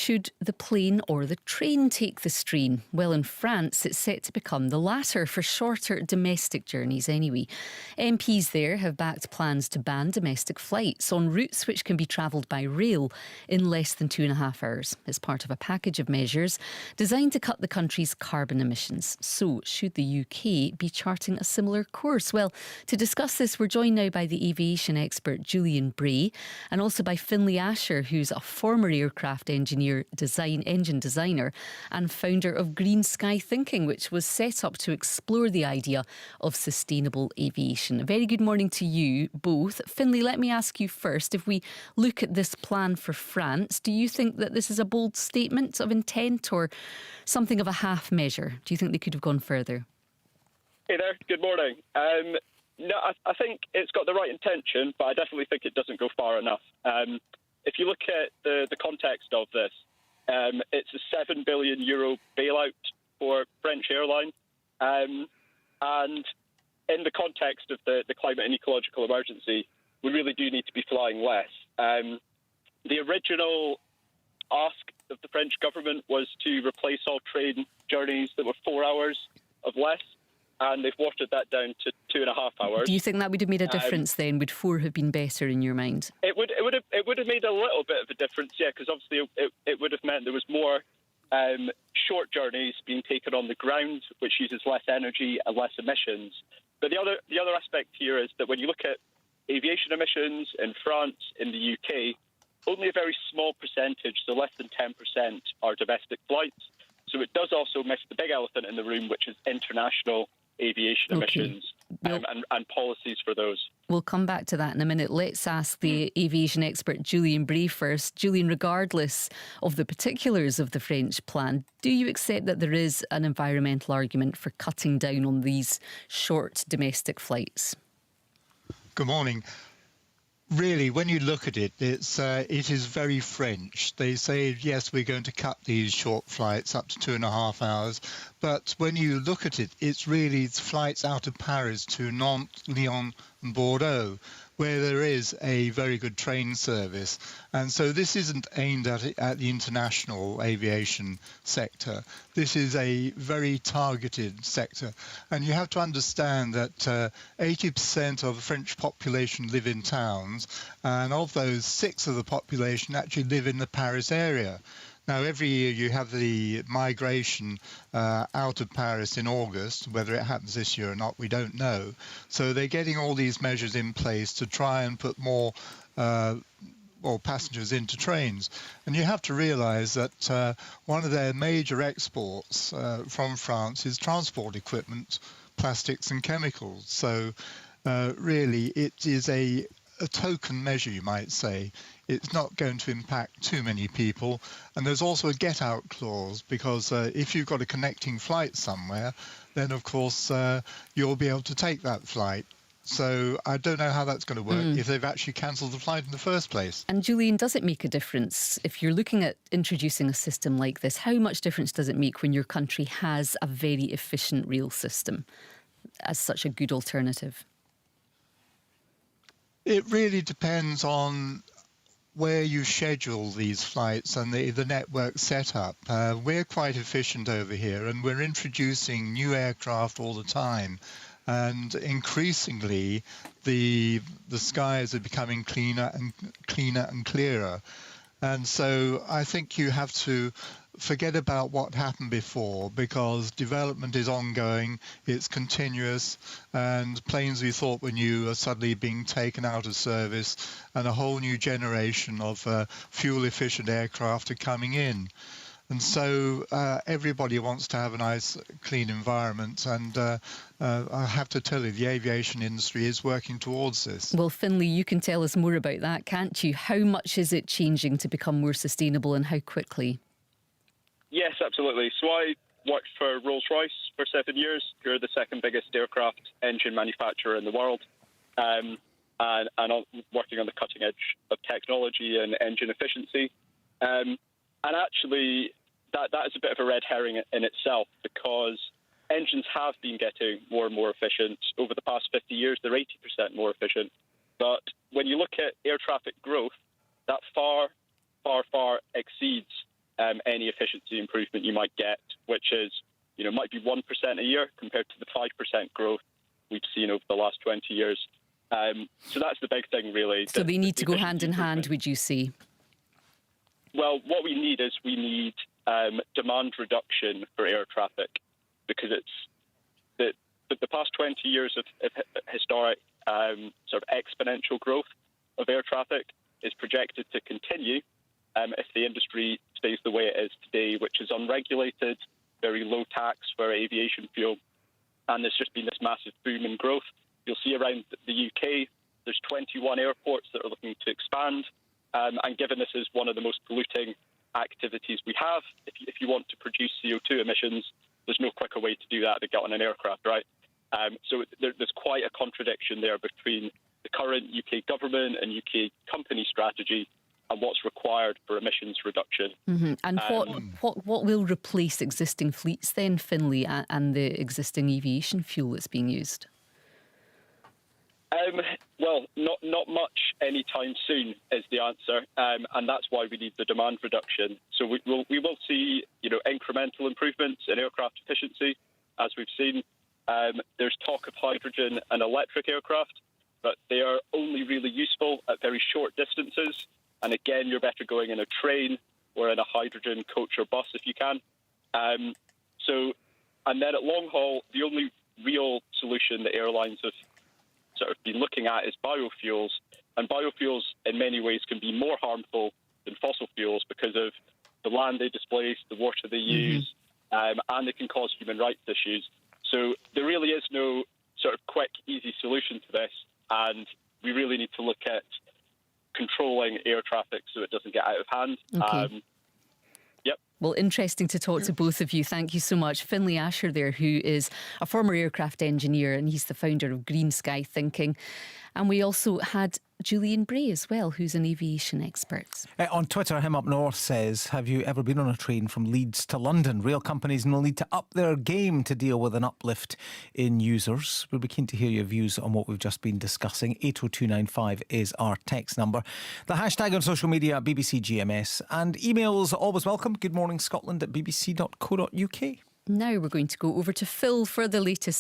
Should the plane or the train take the stream? Well, in France, it's set to become the latter for shorter domestic journeys anyway. MPs there have backed plans to ban domestic flights on routes which can be travelled by rail in less than 2.5 hours as part of a package of measures designed to cut the country's carbon emissions. So, should the UK be charting a similar course? Well, to discuss this, we're joined now by the aviation expert Julian Bray and also by Finlay Asher, who's a former aircraft engine designer and founder of Green Sky Thinking, which was set up to explore the idea of sustainable aviation. A very good morning to you both. Finlay, let me ask you first, if we look at this plan for France, do you think that this is a bold statement of intent or something of a half measure? Do you think they could have gone further? Hey there, good morning. No, I think it's got the right intention, but I definitely think it doesn't go far enough. If you look at the context of this, it's a €7 billion bailout for French airlines. And in the context of the climate and ecological emergency, we really do need to be flying less. The original ask of the French government was to replace all train journeys that were 4 hours of less, and they've watered that down to 2.5 hours. Do you think that would have made a difference then? Would 4 have been better in your mind? It would have made a little bit of a difference, yeah, because obviously it would have meant there was more short journeys being taken on the ground, which uses less energy and less emissions. But the other aspect here is that when you look at aviation emissions in France, in the UK, only a very small percentage, so less than 10%, are domestic flights. So it does also miss the big elephant in the room, which is international aviation emissions and policies for those. We'll come back to that in a minute. Let's ask the aviation expert Julian Bray first. Julian, regardless of the particulars of the French plan, do you accept that there is an environmental argument for cutting down on these short domestic flights? Good morning. Really, when you look at it, it is very French. They say, yes, we're going to cut these short flights up to 2.5 hours. But when you look at it, it's really flights out of Paris to Nantes, Lyon and Bordeaux, where there is a very good train service. And so this isn't aimed at the international aviation sector. This is a very targeted sector. And you have to understand that 80% of the French population live in towns, and of those, 6 of the population actually live in the Paris area. Now, every year you have the migration out of Paris in August. Whether it happens this year or not, we don't know. So they're getting all these measures in place to try and put more passengers into trains. And you have to realise that one of their major exports from France is transport equipment, plastics and chemicals. So really it is a token measure, you might say. It's not going to impact too many people. And there's also a get-out clause, because if you've got a connecting flight somewhere, then of course you'll be able to take that flight. So I don't know how that's going to work if they've actually cancelled the flight in the first place. And Julian, does it make a difference if you're looking at introducing a system like this? How much difference does it make when your country has a very efficient rail system as such a good alternative? It really depends on where you schedule these flights and the network setup. We're quite efficient over here, and we're introducing new aircraft all the time. And increasingly, the skies are becoming cleaner and clearer. And so I think you have to forget about what happened before, because development is ongoing, it's continuous, and planes we thought were new are suddenly being taken out of service, and a whole new generation of fuel-efficient aircraft are coming in. And so everybody wants to have a nice, clean environment. And I have to tell you, the aviation industry is working towards this. Well, Finlay, you can tell us more about that, can't you? How much is it changing to become more sustainable, and how quickly? Yes, absolutely. So I worked for Rolls-Royce for 7 years, who are the second biggest aircraft engine manufacturer in the world. And I'm working on the cutting edge of technology and engine efficiency. And actually, that is a bit of a red herring in itself, because engines have been getting more and more efficient. Over the past 50 years, they're 80% more efficient. But when you look at air traffic growth, that far exceeds any efficiency improvement you might get, which is, might be 1% a year compared to the 5% growth we've seen over the last 20 years. So that's the big thing, really. So they need to go hand in hand, would you say? Well, what we need is demand reduction for air traffic, because it's the past 20 years of historic sort of exponential growth of air traffic is projected to continue if the industry stays the way it is today, which is unregulated, very low tax for aviation fuel, and there's just been this massive boom in growth. You'll see around the UK, there's 21 airports that are looking to expand, and given this is one of the most polluting activities we have, if you want to produce CO2 emissions, there's no quicker way to do that than get on an aircraft, right? So there's quite a contradiction there between the current UK government and UK company strategy and what's required for emissions reduction. Mm-hmm. And what will replace existing fleets then, Finlay, and the existing aviation fuel that's being used? Well, not much anytime soon is the answer, and that's why we need the demand reduction. So we will see, incremental improvements in aircraft efficiency, as we've seen. There's talk of hydrogen and electric aircraft, but they are only really useful at very short distances. And again, you're better going in a train or in a hydrogen coach or bus if you can. And then at long haul, the only real solution that airlines have sort of been looking at is biofuels. And biofuels, in many ways, can be more harmful than fossil fuels because of the land they displace, the water they use, and they can cause human rights issues. So there really is no sort of quick, easy solution to this, and we really need to look at controlling air traffic so it doesn't get out of hand. Okay. Well, interesting to talk to both of you. Thank you so much. Finlay Asher there, who is a former aircraft engineer, and he's the founder of Green Sky Thinking. And we also had Julian Bray as well, who's an aviation expert. On Twitter, Him Up North says, have you ever been on a train from Leeds to London? Rail companies will need to up their game to deal with an uplift in users. We'll be keen to hear your views on what we've just been discussing. 80295 is our text number. The hashtag on social media, BBC GMS. And emails always welcome. Good morning, Scotland at bbc.co.uk. Now we're going to go over to Phil for the latest